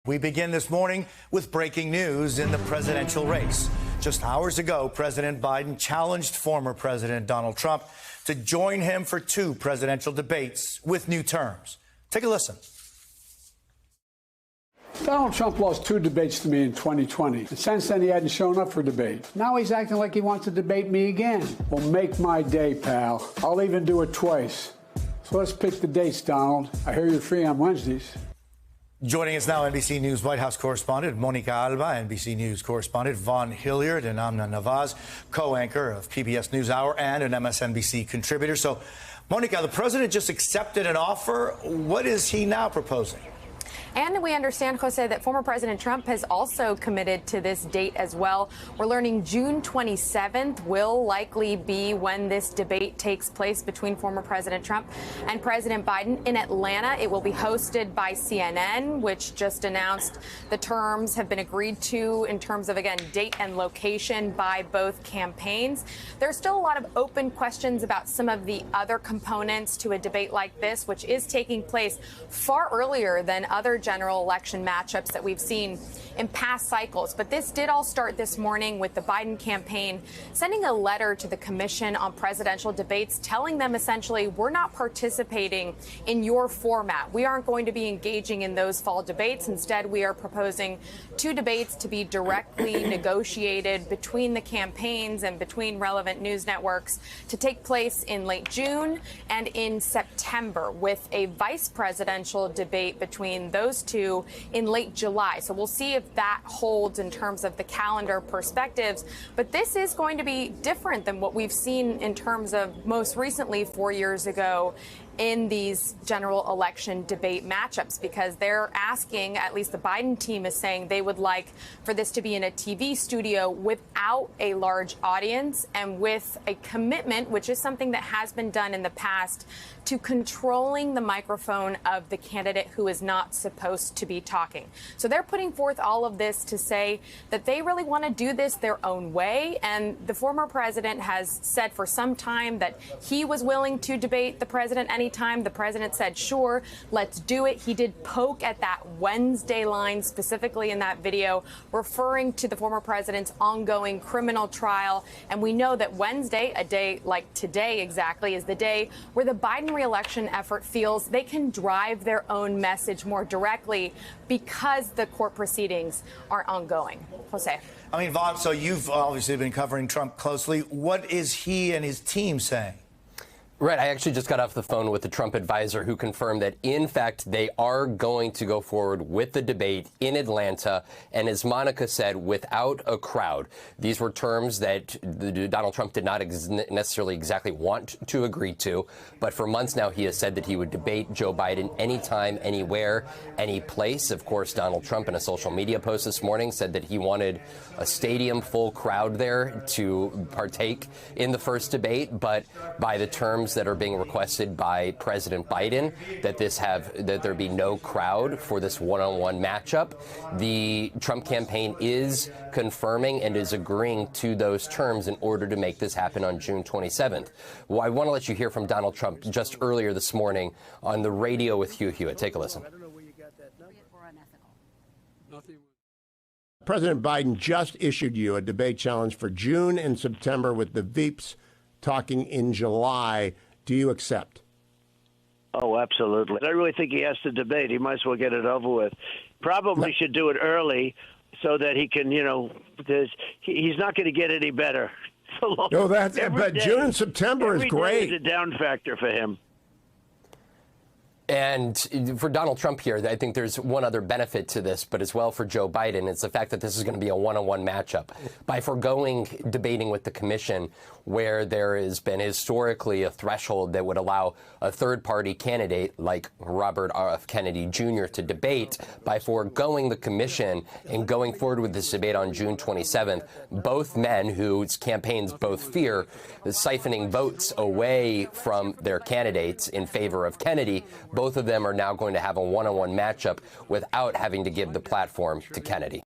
We begin this morning with breaking news in the presidential race. Just hours ago, President Biden challenged former President Donald Trump to join him for 2 presidential debates with new terms. Take a listen. Donald Trump lost 2 debates to me in 2020. And since then, he hadn't shown up for debate. Now he's acting like he wants to debate me again. Well, make my day, pal. I'll even do it twice. So let's pick the dates, Donald. I hear you're free on Wednesdays. Joining us now, NBC News White House correspondent Monica Alba, NBC News correspondent Vaughn Hilliard, and Amna Nawaz, co-anchor of PBS NewsHour and an MSNBC contributor. So, Monica, the president just accepted an offer. What is he now proposing? And we understand, Jose, that former President Trump has also committed to this date as well. We're learning June 27th will likely be when this debate takes place between former President Trump and President Biden in Atlanta. It will be hosted by CNN, which just announced the terms have been agreed to in terms of, again, date and location by both campaigns. There's still a lot of open questions about some of the other components to a debate like this, which is taking place far earlier than other general election matchups that we've seen in past cycles. But this did all start this morning with the Biden campaign sending a letter to the Commission on Presidential Debates, telling them essentially, we're not participating in your format. We aren't going to be engaging in those fall debates. Instead, we are proposing 2 debates to be directly negotiated between the campaigns and between relevant news networks to take place in late June and in September, with a vice presidential debate between those 2 in late July. So we'll see if that holds in terms of the calendar perspectives. But this is going to be different than what we've seen in terms of most recently 4 years ago in these general election debate matchups, because they're asking, at least the Biden team is saying, they would like for this to be in a TV studio without a large audience and with a commitment, which is something that has been done in the past, to controlling the microphone of the candidate who is not supposed to be talking. So they're putting forth all of this to say that they really want to do this their own way. And the former president has said for some time that he was willing to debate the president anytime. The president said, sure, let's do it. He did poke at that Wednesday line specifically in that video, referring to the former president's ongoing criminal trial. And we know that Wednesday, a day like today exactly, is the day where the Biden re-election effort feels they can drive their own message more directly because the court proceedings are ongoing. Jose. I mean, Vaughn, so you've obviously been covering Trump closely. What is he and his team saying? Right. I actually just got off the phone with the Trump advisor who confirmed that, in fact, they are going to go forward with the debate in Atlanta. And as Monica said, without a crowd. These were terms that Donald Trump did not necessarily exactly want to agree to. But for months now, he has said that he would debate Joe Biden anytime, anywhere, any place. Of course, Donald Trump, in a social media post this morning, said that he wanted a stadium full crowd there to partake in the first debate. But by the terms that are being requested by President Biden, that there be no crowd for this one-on-one matchup. The Trump campaign is confirming and is agreeing to those terms in order to make this happen on June 27th. Well, I want to let you hear from Donald Trump just earlier this morning on the radio with Hugh Hewitt. Take a listen. I don't know where you got that number. Nothing. President Biden just issued you a debate challenge for June and September with the Veeps talking in July. Do you accept? Oh, absolutely. I really think he has to debate. He might as well get it over with. Probably should do it early so that he can, he's not going to get any better. No, but June and September is great. Every day is a down factor for him. And for Donald Trump here, I think there's one other benefit to this, but as well for Joe Biden, it's the fact that this is going to be a one-on-one matchup. By foregoing debating with the commission, where there has been historically a threshold that would allow a third-party candidate like Robert F. Kennedy Jr. to debate, by foregoing the commission and going forward with this debate on June 27th, both men whose campaigns both fear siphoning votes away from their candidates in favor of Kennedy, both of them are now going to have a one-on-one matchup without having to give the platform to Kennedy.